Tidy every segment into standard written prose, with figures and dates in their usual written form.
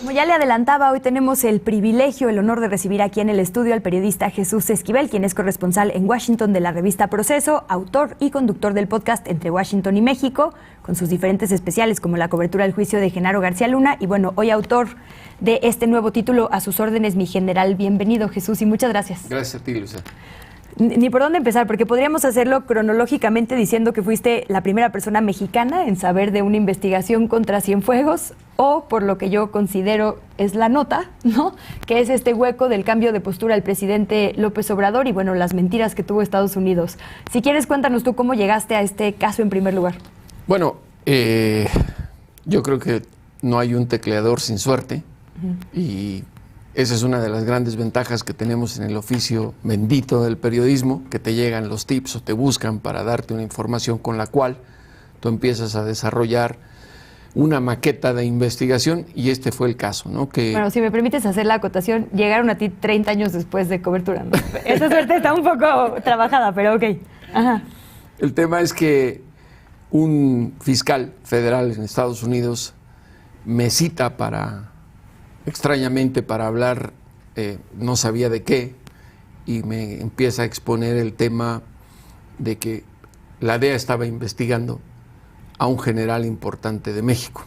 Como ya le adelantaba, hoy tenemos el privilegio, el honor de recibir aquí en el estudio al periodista Jesús Esquivel, quien es corresponsal en Washington de la revista Proceso, autor y conductor del podcast Entre Washington y México, con sus diferentes especiales como la cobertura del juicio de Genaro García Luna y bueno, hoy autor de este nuevo título, A sus órdenes, mi general. Bienvenido, Jesús, y muchas gracias. Gracias a ti, Luisa. Ni por dónde empezar, porque podríamos hacerlo cronológicamente diciendo que fuiste la primera persona mexicana en saber de una investigación contra Cienfuegos, o por lo que yo considero es la nota, ¿no? Que es este hueco del cambio de postura del presidente López Obrador y, bueno, las mentiras que tuvo Estados Unidos. Si quieres, cuéntanos tú cómo llegaste a este caso en primer lugar. Bueno, yo creo que no hay un tecleador sin suerte, y esa es una de las grandes ventajas que tenemos en el oficio bendito del periodismo, que te llegan los tips o te buscan para darte una información con la cual tú empiezas a desarrollar una maqueta de investigación, y este fue el caso, ¿no? Que, bueno, si me permites hacer la acotación, llegaron a ti 30 años después de cobertura, ¿no? Esa suerte está un poco trabajada, pero ok. Ajá. El tema es que un fiscal federal en Estados Unidos me cita extrañamente para hablar, no sabía de qué, y me empieza a exponer el tema de que la DEA estaba investigando a un general importante de México.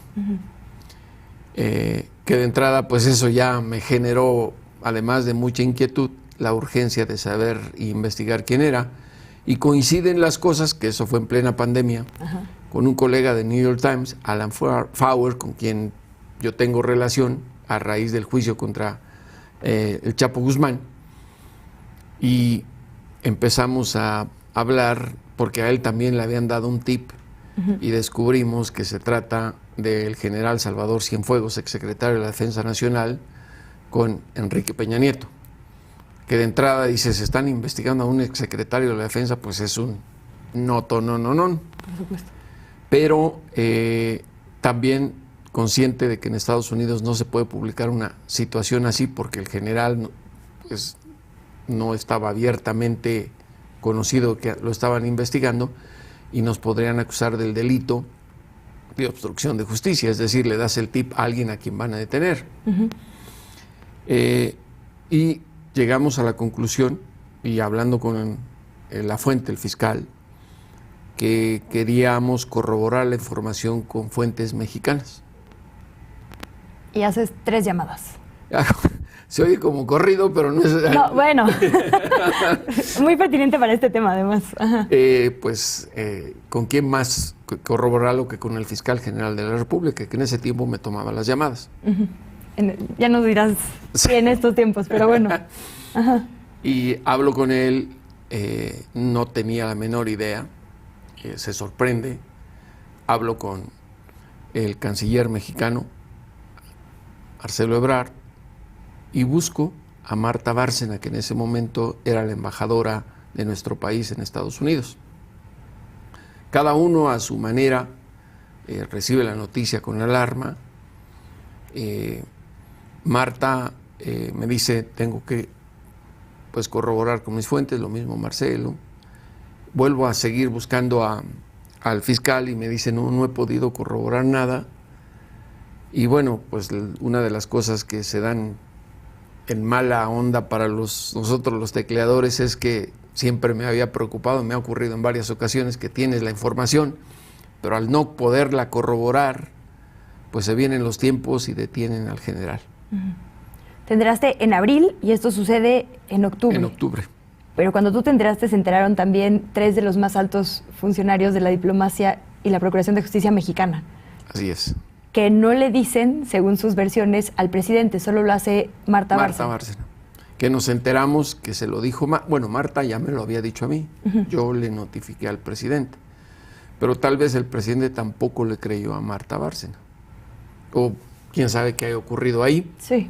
Que de entrada, pues eso ya me generó, además de mucha inquietud, la urgencia de saber e investigar quién era, y coinciden las cosas, que eso fue en plena pandemia, con un colega de New York Times, Alan Fauer, con quien yo tengo relación a raíz del juicio contra el Chapo Guzmán, y empezamos a hablar porque a él también le habían dado un tip, y descubrimos que se trata del general Salvador Cienfuegos, exsecretario de la Defensa Nacional, con Enrique Peña Nieto, que de entrada dice, se están investigando a un exsecretario de la Defensa, pues es un no. Por supuesto. Pero también consciente de que en Estados Unidos no se puede publicar una situación así porque el general pues, no estaba abiertamente conocido que lo estaban investigando, y nos podrían acusar del delito de obstrucción de justicia, es decir, le das el tip a alguien a quien van a detener. Y llegamos a la conclusión, y hablando con la fuente, el fiscal, que queríamos corroborar la información con fuentes mexicanas. Y haces 3 llamadas. Se oye como corrido, pero no es... No, bueno. Muy pertinente para este tema, además. ¿Con quién más corroborarlo que con el fiscal general de la República, que en ese tiempo me tomaba las llamadas? Ya nos dirás sí en estos tiempos, pero bueno. Y hablo con él, no tenía la menor idea, se sorprende. Hablo con el canciller mexicano, Marcelo Ebrard, y busco a Marta Bárcena, que en ese momento era la embajadora de nuestro país en Estados Unidos. Cada uno a su manera recibe la noticia con alarma. Marta me dice, tengo que pues corroborar con mis fuentes, lo mismo Marcelo. Vuelvo a seguir buscando al fiscal y me dice, no he podido corroborar nada. Y bueno, pues una de las cosas que se dan en mala onda para nosotros los tecleadores es que siempre me había preocupado, me ha ocurrido en varias ocasiones que tienes la información, pero al no poderla corroborar, pues se vienen los tiempos y detienen al general. Te enteraste en abril y esto sucede en octubre. En octubre. Pero cuando tú te enteraste, se enteraron también 3 de los más altos funcionarios de la diplomacia y la Procuración de Justicia mexicana. Así es. Que no le dicen, según sus versiones, al presidente, solo lo hace Marta Bárcena. Que nos enteramos que se lo dijo, Marta ya me lo había dicho a mí, yo le notifiqué al presidente, pero tal vez el presidente tampoco le creyó a Marta Bárcena, o quién sabe qué haya ocurrido ahí. Sí.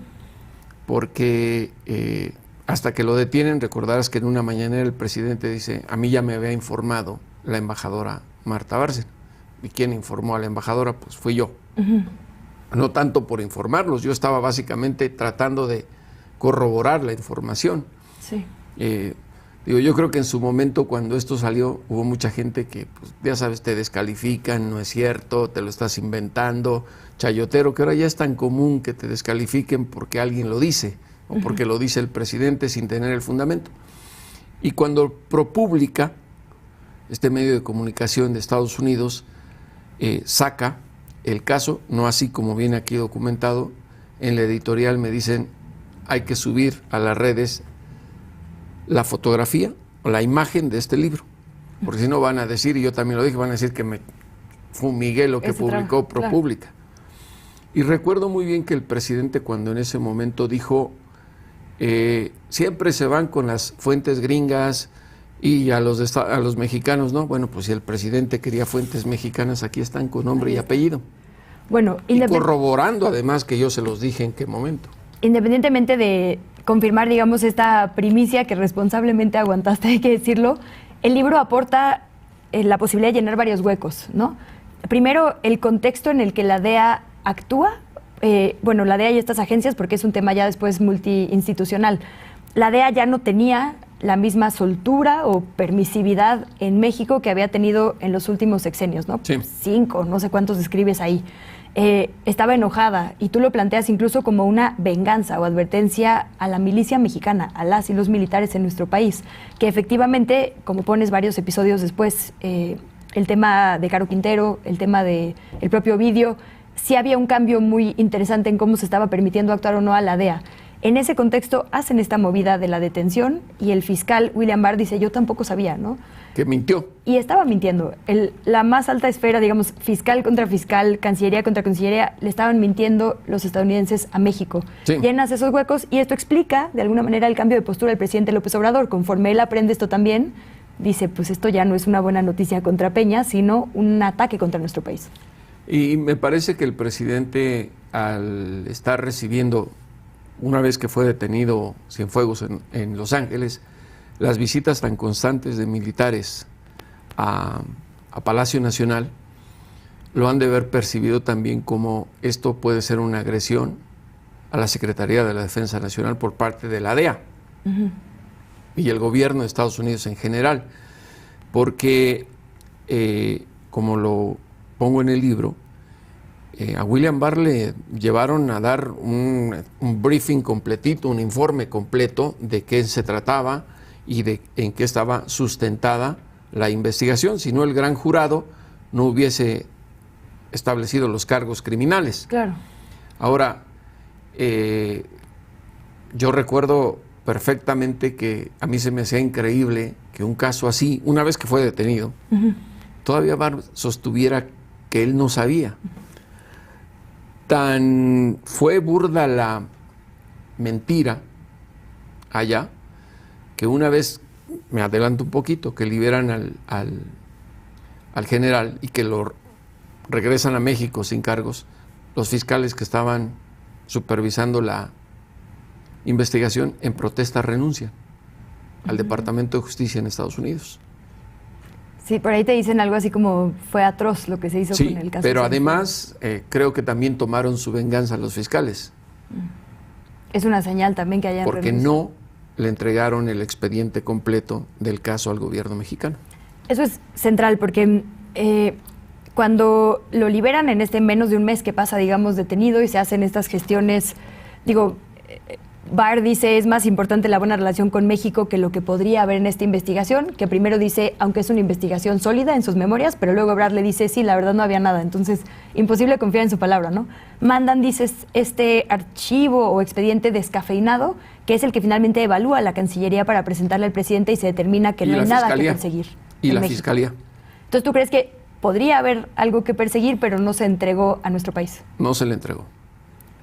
Porque hasta que lo detienen, recordarás que en una mañanera el presidente dice, a mí ya me había informado la embajadora Marta Bárcena. ¿Y quién informó a la embajadora? Pues fui yo. No tanto por informarlos, yo estaba básicamente tratando de corroborar la información. Sí. Digo, yo creo que en su momento cuando esto salió hubo mucha gente que, pues, ya sabes, te descalifican, no es cierto, te lo estás inventando, chayotero, que ahora ya es tan común que te descalifiquen porque alguien lo dice o porque lo dice el presidente sin tener el fundamento. Y cuando ProPublica, este medio de comunicación de Estados Unidos, saca el caso, no así como viene aquí documentado, en la editorial me dicen hay que subir a las redes la fotografía o la imagen de este libro, porque si no van a decir, y yo también lo dije, van a decir que me fumigué lo que publicó ProPublica. Claro. Y recuerdo muy bien que el presidente cuando en ese momento dijo, siempre se van con las fuentes gringas y a los mexicanos, ¿no? Bueno, pues si el presidente quería fuentes mexicanas, aquí están con nombre y apellido. Bueno, y corroborando además que yo se los dije en qué momento. Independientemente de confirmar, digamos, esta primicia que responsablemente aguantaste, hay que decirlo, el libro aporta la posibilidad de llenar varios huecos, ¿no? Primero, el contexto en el que la DEA actúa, bueno, la DEA y estas agencias, porque es un tema ya después multiinstitucional. La DEA ya no tenía la misma soltura o permisividad en México que había tenido en los últimos sexenios, ¿no? Sí. 5, no sé cuántos escribes ahí. Estaba enojada y tú lo planteas incluso como una venganza o advertencia a la milicia mexicana, a las y los militares en nuestro país, que efectivamente, como pones varios episodios después, el tema de Caro Quintero, el tema del propio Ovidio, sí había un cambio muy interesante en cómo se estaba permitiendo actuar o no a la DEA. En ese contexto hacen esta movida de la detención y el fiscal William Barr dice, yo tampoco sabía, ¿no? Que mintió. Y estaba mintiendo. La más alta esfera, digamos, fiscal contra fiscal, cancillería contra cancillería, le estaban mintiendo los estadounidenses a México. Sí. Llenas esos huecos y esto explica, de alguna manera, el cambio de postura del presidente López Obrador. Conforme él aprende esto también, dice, pues esto ya no es una buena noticia contra Peña, sino un ataque contra nuestro país. Y me parece que el presidente, al estar recibiendo, una vez que fue detenido Cienfuegos en Los Ángeles, las visitas tan constantes de militares a Palacio Nacional, lo han de haber percibido también como esto puede ser una agresión a la Secretaría de la Defensa Nacional por parte de la DEA y el gobierno de Estados Unidos en general, porque, como lo pongo en el libro, a William Barr le llevaron a dar un briefing completito, un informe completo de qué se trataba y de en qué estaba sustentada la investigación, si no el gran jurado no hubiese establecido los cargos criminales. Claro. Ahora, yo recuerdo perfectamente que a mí se me hacía increíble que un caso así, una vez que fue detenido, todavía Barr sostuviera que él no sabía. Tan fue burda la mentira allá, que una vez, me adelanto un poquito, que liberan al general y que lo regresan a México sin cargos, los fiscales que estaban supervisando la investigación en protesta renuncian al Departamento de Justicia en Estados Unidos. Sí, por ahí te dicen algo así como fue atroz lo que se hizo con el caso. Pero además creo que también tomaron su venganza los fiscales. Es una señal también que hayan porque renunciado. No le entregaron el expediente completo del caso al gobierno mexicano. Eso es central porque cuando lo liberan en este menos de un mes que pasa, digamos, detenido y se hacen estas gestiones, digo, Barr dice es más importante la buena relación con México que lo que podría haber en esta investigación, que primero dice, aunque es una investigación sólida en sus memorias, pero luego Barr le dice, sí, la verdad no había nada, entonces imposible confiar en su palabra, ¿no? Mandan, dices, este archivo o expediente descafeinado, que es el que finalmente evalúa la Cancillería para presentarle al presidente y se determina que no hay nada que perseguir. Y la Fiscalía. Entonces, ¿tú crees que podría haber algo que perseguir, pero no se entregó a nuestro país? No se le entregó.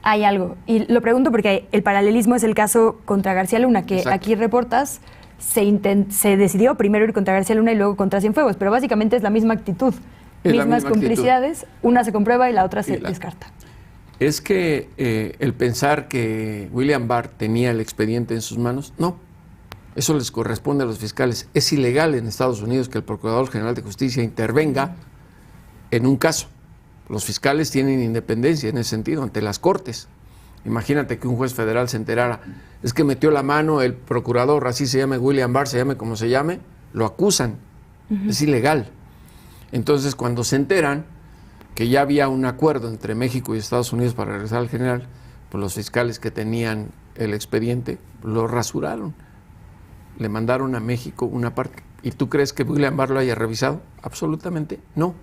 Hay algo. Y lo pregunto porque el paralelismo es el caso contra García Luna, que Exacto. Aquí reportas, se decidió primero ir contra García Luna y luego contra Cienfuegos, pero básicamente es la misma actitud. Mismas complicidades, una se comprueba y la otra se descarta. Es que el pensar que William Barr tenía el expediente en sus manos, no. Eso les corresponde a los fiscales. Es ilegal en Estados Unidos que el Procurador General de Justicia intervenga en un caso. Los fiscales tienen independencia en ese sentido ante las cortes. Imagínate que un juez federal se enterara, es que metió la mano el procurador, así se llame William Barr, se llame como se llame, lo acusan. Es ilegal. Entonces, cuando se enteran que ya había un acuerdo entre México y Estados Unidos para regresar al general, pues los fiscales que tenían el expediente lo rasuraron. Le mandaron a México una parte. ¿Y tú crees que William Barr lo haya revisado? Absolutamente no.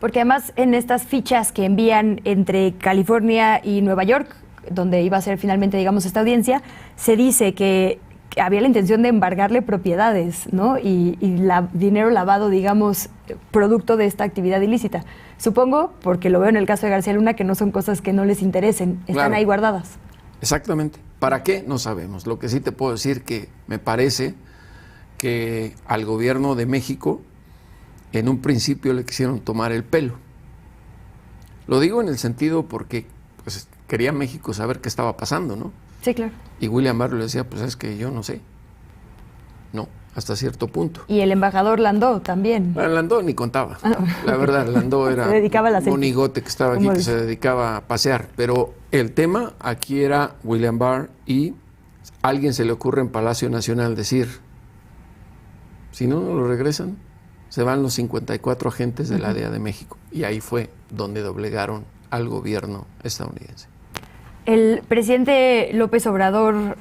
Porque además en estas fichas que envían entre California y Nueva York, donde iba a ser finalmente, digamos, esta audiencia, se dice que había la intención de embargarle propiedades, ¿no? Y dinero lavado, digamos, producto de esta actividad ilícita. Supongo, porque lo veo en el caso de García Luna, que no son cosas que no les interesen, están Claro. ahí guardadas. Exactamente. ¿Para qué? No sabemos. Lo que sí te puedo decir que me parece que al gobierno de México en un principio le quisieron tomar el pelo. Lo digo en el sentido porque pues, quería México saber qué estaba pasando, ¿no? Sí, claro. Y William Barr le decía, pues es que yo no sé. No, hasta cierto punto. Y el embajador Landó también. Bueno, Landó ni contaba. La verdad, Landó era Se dedicaba a la un selfie. monigote que estaba aquí, Como que dice. se dedicaba a pasear. Pero el tema aquí era William Barr y a alguien se le ocurre en Palacio Nacional decir, si no lo regresan, se van los 54 agentes de la DEA de México. Y ahí fue donde doblegaron al gobierno estadounidense. El presidente López Obrador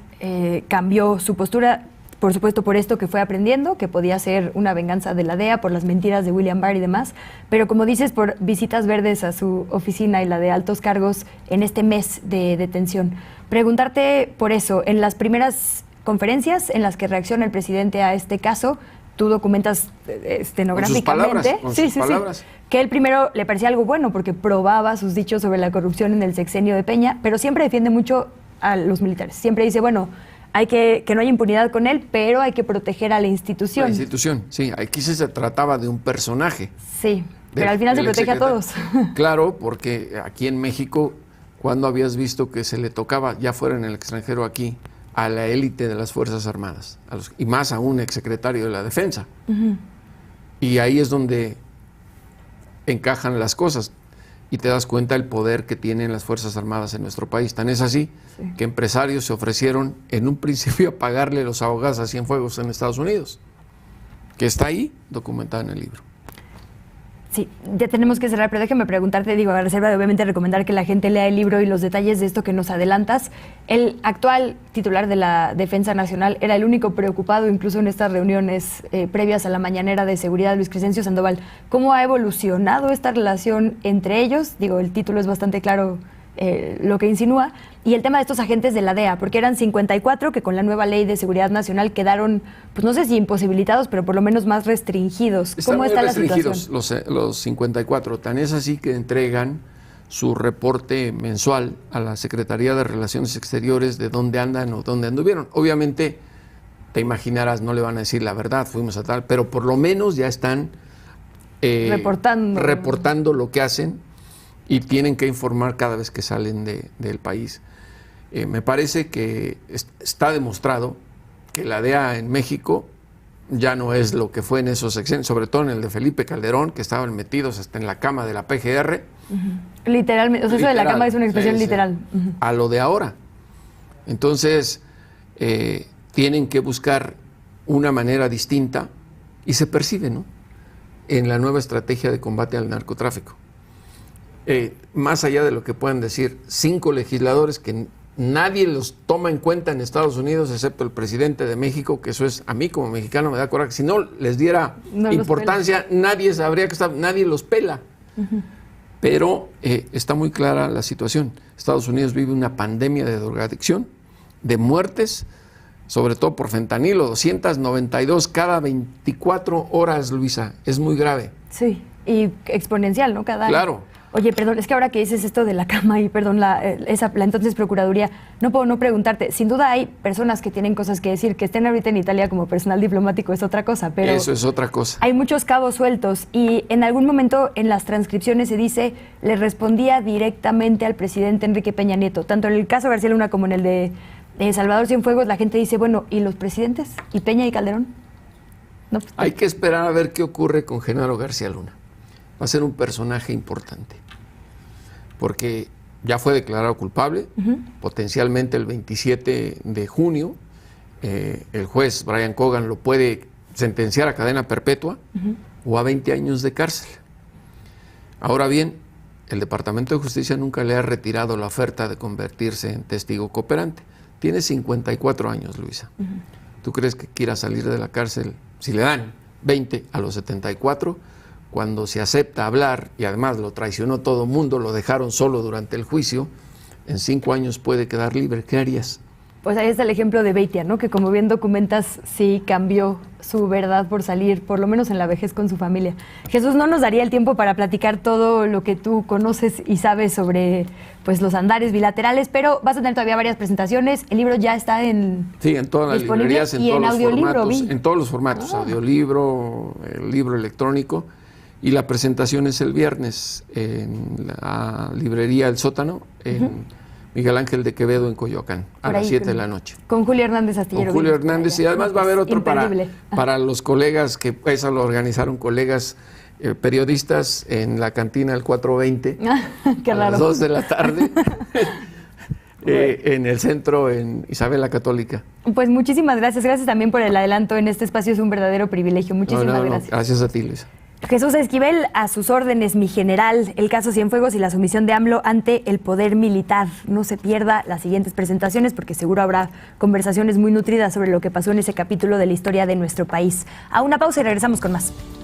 cambió su postura, por supuesto, por esto que fue aprendiendo, que podía ser una venganza de la DEA por las mentiras de William Barr y demás, pero como dices, por visitas verdes a su oficina y la de altos cargos en este mes de detención. Preguntarte por eso, en las primeras conferencias en las que reacciona el presidente a este caso, tú documentas estenográficamente Con sus palabras. que él primero le parecía algo bueno porque probaba sus dichos sobre la corrupción en el sexenio de Peña, pero siempre defiende mucho a los militares. Siempre dice, bueno, hay que no haya impunidad con él, pero hay que proteger a la institución. La institución, sí. Aquí se trataba de un personaje. Sí, pero al final se protege a todos. Claro, porque aquí en México, ¿cuándo habías visto que se le tocaba, ya fuera en el extranjero aquí, a la élite de las Fuerzas Armadas? Y más a un exsecretario de la Defensa. Y ahí es donde encajan las cosas y te das cuenta del poder que tienen las Fuerzas Armadas en nuestro país. Tan es así que empresarios se ofrecieron en un principio a pagarle los abogados a Cienfuegos en Estados Unidos, que está ahí documentado en el libro. Sí, ya tenemos que cerrar, pero déjame preguntarte, digo, a reserva de obviamente recomendar que la gente lea el libro y los detalles de esto que nos adelantas. El actual titular de la Defensa Nacional era el único preocupado, incluso en estas reuniones previas a la mañanera de seguridad, Luis Crescencio Sandoval. ¿Cómo ha evolucionado esta relación entre ellos? Digo, el título es bastante claro lo que insinúa. Y el tema de estos agentes de la DEA, porque eran 54 que con la nueva ley de seguridad nacional quedaron, pues no sé si imposibilitados, pero por lo menos más restringidos. ¿Cómo está la situación? Los 54, tan es así que entregan su reporte mensual a la Secretaría de Relaciones Exteriores de dónde andan o dónde anduvieron. Obviamente, te imaginarás, no le van a decir la verdad, fuimos a tal, pero por lo menos ya están reportando lo que hacen y tienen que informar cada vez que salen del país. Me parece que está demostrado que la DEA en México ya no es lo que fue en esos sexenios, sobre todo en el de Felipe Calderón, que estaban metidos hasta en la cama de la PGR. Literalmente, o sea, eso de la cama es una expresión literal. A lo de ahora. Entonces, tienen que buscar una manera distinta y se percibe, ¿no?, en la nueva estrategia de combate al narcotráfico. Más allá de lo que puedan decir 5 legisladores que nadie los toma en cuenta en Estados Unidos, excepto el presidente de México, que eso es, a mí como mexicano me da coraje. Si no les diera importancia, nadie sabría que nadie los pela. Pero está muy clara la situación. Estados Unidos vive una pandemia de drogadicción, de muertes, sobre todo por fentanilo, 292 cada 24 horas, Luisa. Es muy grave. Sí, y exponencial, ¿no? Cada año. Claro. Oye, perdón, es que ahora que dices esto de la cama y, perdón, la entonces Procuraduría, no puedo no preguntarte. Sin duda hay personas que tienen cosas que decir, que estén ahorita en Italia como personal diplomático es otra cosa, pero... Eso es otra cosa. Hay muchos cabos sueltos y en algún momento en las transcripciones se dice, le respondía directamente al presidente Enrique Peña Nieto. Tanto en el caso García Luna como en el de Salvador Cienfuegos, la gente dice, bueno, ¿y los presidentes? ¿Y Peña y Calderón? No, pues, hay que esperar a ver qué ocurre con Genaro García Luna. Va a ser un personaje importante, porque ya fue declarado culpable, potencialmente el 27 de junio, el juez Brian Cogan lo puede sentenciar a cadena perpetua o a 20 años de cárcel. Ahora bien, el Departamento de Justicia nunca le ha retirado la oferta de convertirse en testigo cooperante. Tiene 54 años, Luisa. ¿Tú crees que quiera salir de la cárcel si le dan 20 a los 74? Cuando se acepta hablar, y además lo traicionó todo mundo, lo dejaron solo durante el juicio, en 5 años puede quedar libre. ¿Qué harías? Pues ahí está el ejemplo de Beitia, ¿no? Que como bien documentas, sí cambió su verdad por salir, por lo menos en la vejez, con su familia. Jesús, no nos daría el tiempo para platicar todo lo que tú conoces y sabes sobre pues, los andares bilaterales, pero vas a tener todavía varias presentaciones. El libro ya está en... Sí, en todas las librerías, en todos los formatos, audiolibro, el libro electrónico, y la presentación es el viernes en la librería El Sótano, en Miguel Ángel de Quevedo en Coyoacán, a las 7 de la noche. Con Julio Hernández Astillero. Con Julio Hernández, y además va a haber otro para los colegas, que eso lo organizaron colegas periodistas en la cantina del 420, Qué a raro. las 2 de la tarde, en el centro, en Isabel la Católica. Pues muchísimas gracias. Gracias también por el adelanto en este espacio, es un verdadero privilegio. Muchísimas gracias. Gracias a ti, Luisa. Jesús Esquivel, a sus órdenes, mi general, el caso Cienfuegos y la sumisión de AMLO ante el poder militar. No se pierda las siguientes presentaciones porque seguro habrá conversaciones muy nutridas sobre lo que pasó en ese capítulo de la historia de nuestro país. A una pausa y regresamos con más.